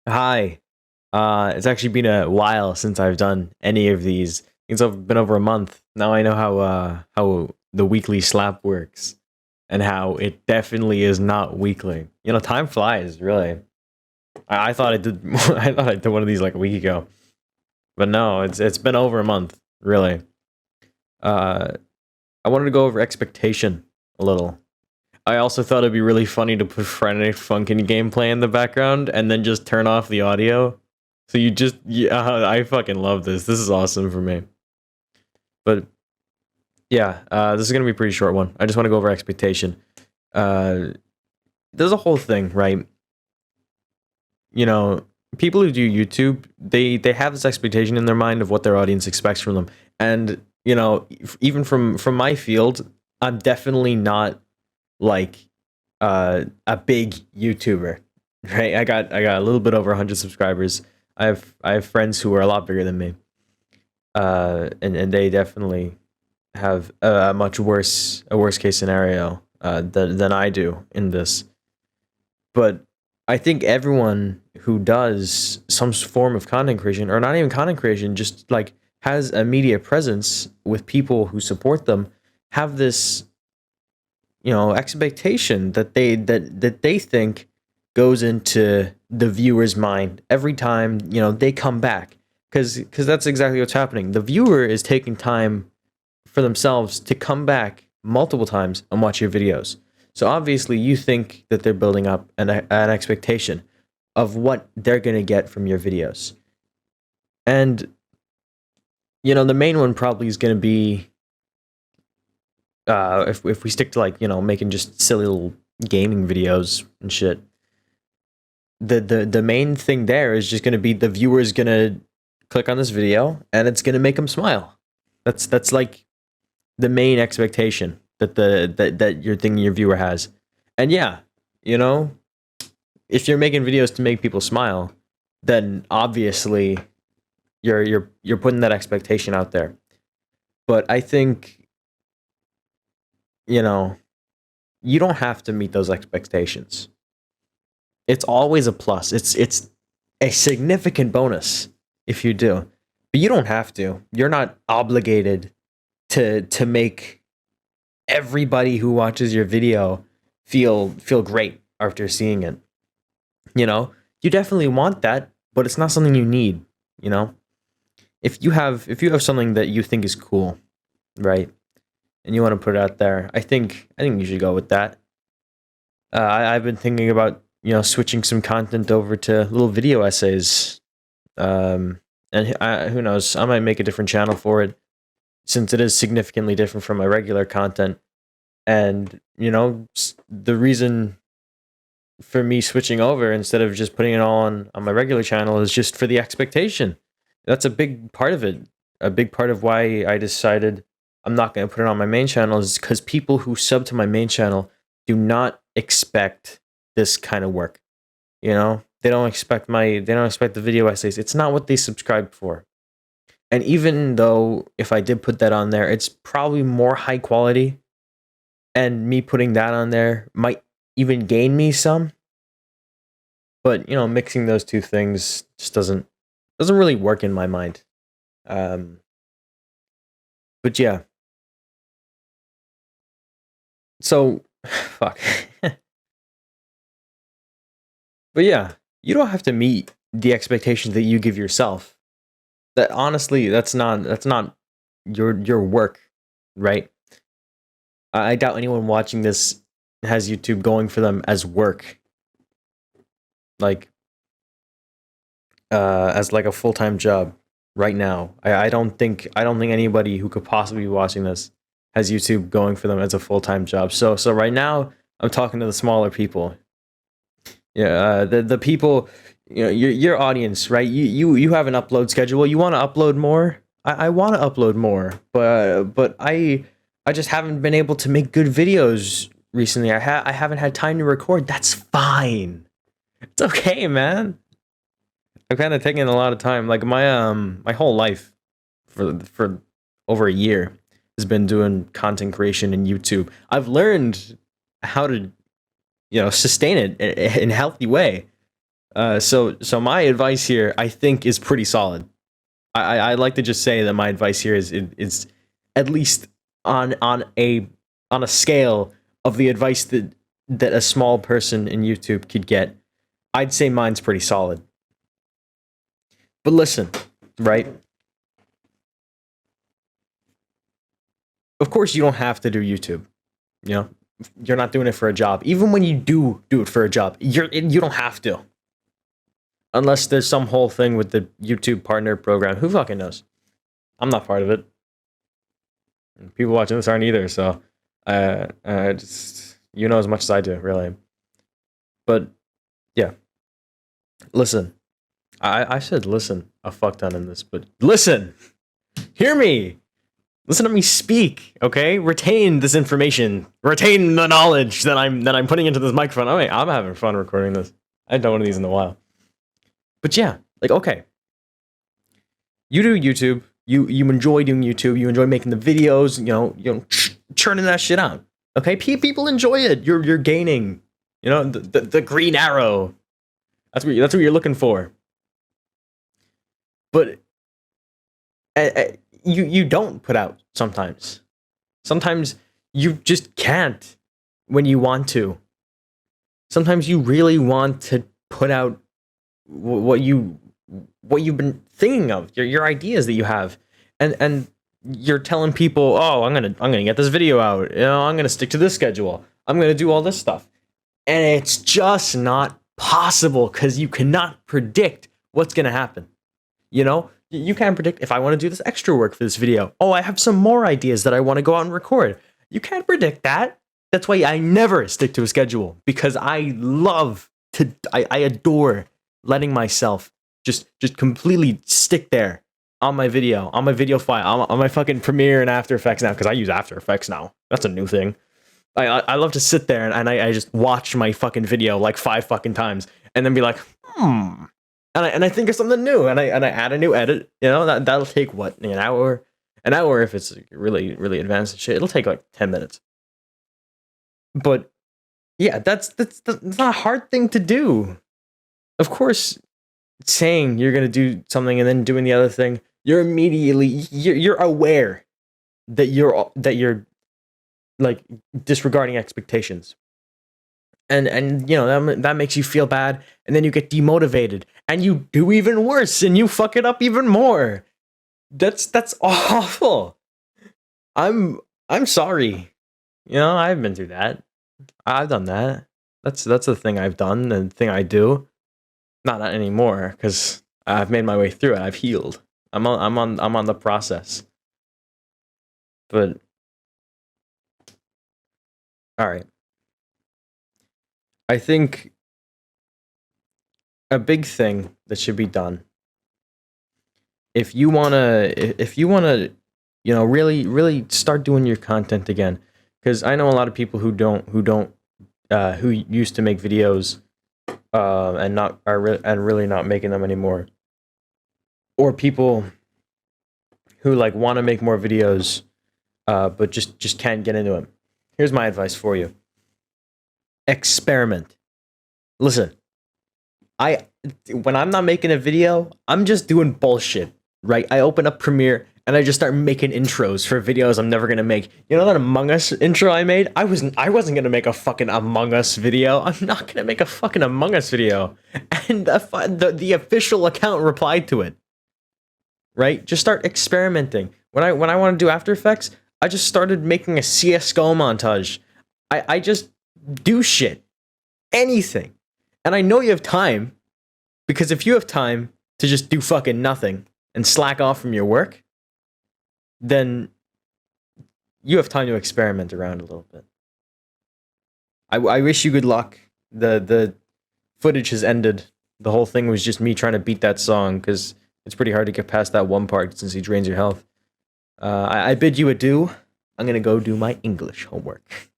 Hi. It's actually been a while since I've done any of these. It's been over a month. Now I know how the weekly slap works and how it definitely is not weekly. Time flies, really. I thought I did I thought I did one of these like a week ago. But no, it's been over a month, really. Uh I wanted to go over expectation a little. I also thought it'd be really funny to put Friday Night Funkin' gameplay in the background and then just turn off the audio. So yeah, I fucking love this. This is awesome for me. But yeah, this is gonna be a pretty short one. I just want to go over expectation. Uh, there's a whole thing, right? You know, people who do YouTube, they have this expectation in their mind of what their audience expects from them, and even from my field, I'm definitely not like a big YouTuber, right? I got a little bit over 100 subscribers. I have friends who are a lot bigger than me, and they definitely have a much worse case scenario than I do in this. But I think everyone who does some form of content creation, or not even content creation, just like has a media presence with people who support them, have this expectation that they think goes into the viewer's mind every time they come back, because that's exactly what's happening. The viewer is taking time for themselves to come back multiple times and watch your videos. So obviously you think that they're building up an expectation of what they're going to get from your videos. And the main one probably is going to be, if we stick to like making just silly little gaming videos and shit, the main thing there is just going to be the viewer is going to click on this video and it's going to make them smile. That's like the main expectation that you're thinking your viewer has. And yeah, you know if you're making videos to make people smile, then obviously you're putting that expectation out there. But I think you know you don't have to meet those expectations. It's always a plus. It's a significant bonus if you do. But you don't have to. You're not obligated to make everybody who watches your video feel great after seeing it. You definitely want that, but it's not something you need, you know? If you have something that you think is cool, right? And you want to put it out there, I think you should go with that. I've been thinking about switching some content over to little video essays, and who knows, I might make a different channel for it since it is significantly different from my regular content. And the reason for me switching over instead of just putting it all on my regular channel is just for the expectation. That's a big part of it. A big part of why I decided I'm not going to put it on my main channel is because people who sub to my main channel do not expect this kind of work. They don't expect the video essays. It's not what they subscribed for. And even though if I did put that on there, it's probably more high quality, and me putting that on there might even gain me some. But mixing those two things just doesn't really work in my mind. Um, but yeah, so fuck. But yeah, you don't have to meet the expectations that you give yourself. That honestly, that's not your work, right? I doubt anyone watching this has YouTube going for them as work, like as like a full time job right now. I don't think anybody who could possibly be watching this has YouTube going for them as a full time job. So right now I'm talking to the smaller people. Yeah, the people, your audience, right? You have an upload schedule. You want to upload more. I want to upload more, but I just haven't been able to make good videos recently. I haven't had time to record. That's fine. It's okay, man. I've kind of taken a lot of time. Like my whole life for over a year has been doing content creation in YouTube. I've learned how to sustain it in a healthy way. So my advice here, I think, is pretty solid. I'd like to just say that my advice here is at least on a scale of the advice that a small person in YouTube could get. I'd say mine's pretty solid. But listen, right? Of course, you don't have to do YouTube. You know, you're not doing it for a job. Even when you do it for a job, you don't have to. Unless there's some whole thing with the YouTube partner program. Who fucking knows? I'm not part of it. And people watching this aren't either, so just you know as much as I do, really. But yeah, listen. I said listen a fuck ton in this, but listen, hear me. Listen to me speak, okay? Retain this information. Retain the knowledge that I'm putting into this microphone. Oh wait, I'm having fun recording this. I haven't done one of these in a while. But yeah, like okay. You do YouTube. You enjoy doing YouTube. You enjoy making the videos. You know, churning that shit out. Okay, people enjoy it. You're gaining. You know, the green arrow. That's what you're looking for. But you don't put out sometimes. Sometimes you just can't when you want to. Sometimes you really want to put out what you've been thinking of, your ideas that you have, and you're telling people, oh, I'm gonna get this video out. You know, I'm gonna stick to this schedule. I'm gonna do all this stuff, and it's just not possible because you cannot predict what's gonna happen. You know, you can't predict if I want to do this extra work for this video. Oh, I have some more ideas that I want to go out and record. You can't predict that. That's why I never stick to a schedule, because I adore letting myself just completely stick there on my video file, on my fucking Premiere and After Effects now, because I use After Effects now. That's a new thing. I love to sit there and I just watch my fucking video like 5 fucking times and then be like, and I think of something new and I add a new edit. You know, that'll take what, an hour if it's really really advanced shit. It'll take like 10 minutes. But yeah, that's not a hard thing to do. Of course, saying you're gonna do something and then doing the other thing, you're aware that you're like disregarding expectations, and you know that makes you feel bad, and then you get demotivated and you do even worse and you fuck it up even more. That's awful. I'm sorry. You know, I've been through that. I've done that. That's the thing I've done and the thing I do. Not anymore, because I've made my way through it. I've healed. I'm on the process. But all right. I think a big thing that should be done, if you wanna, you know, really start doing your content again, because I know a lot of people who used to make videos and really not making them anymore, or people who like want to make more videos but just can't get into them. Here's my advice for you: experiment. Listen, when I'm not making a video, I'm just doing bullshit, right? I open up Premiere and I just start making intros for videos I'm never gonna make. You know that Among Us intro I made? I wasn't gonna make a fucking Among Us video. I'm not gonna make a fucking Among Us video. And the official account replied to it. Right? Just start experimenting. When I want to do After Effects, I just started making a CS:GO montage. I just do shit. Anything. And I know you have time, because if you have time to just do fucking nothing and slack off from your work, then you have time to experiment around a little bit. I wish you good luck. The footage has ended. The whole thing was just me trying to beat that song, because it's pretty hard to get past that one part since he drains your health. I bid you adieu. I'm gonna go do my English homework.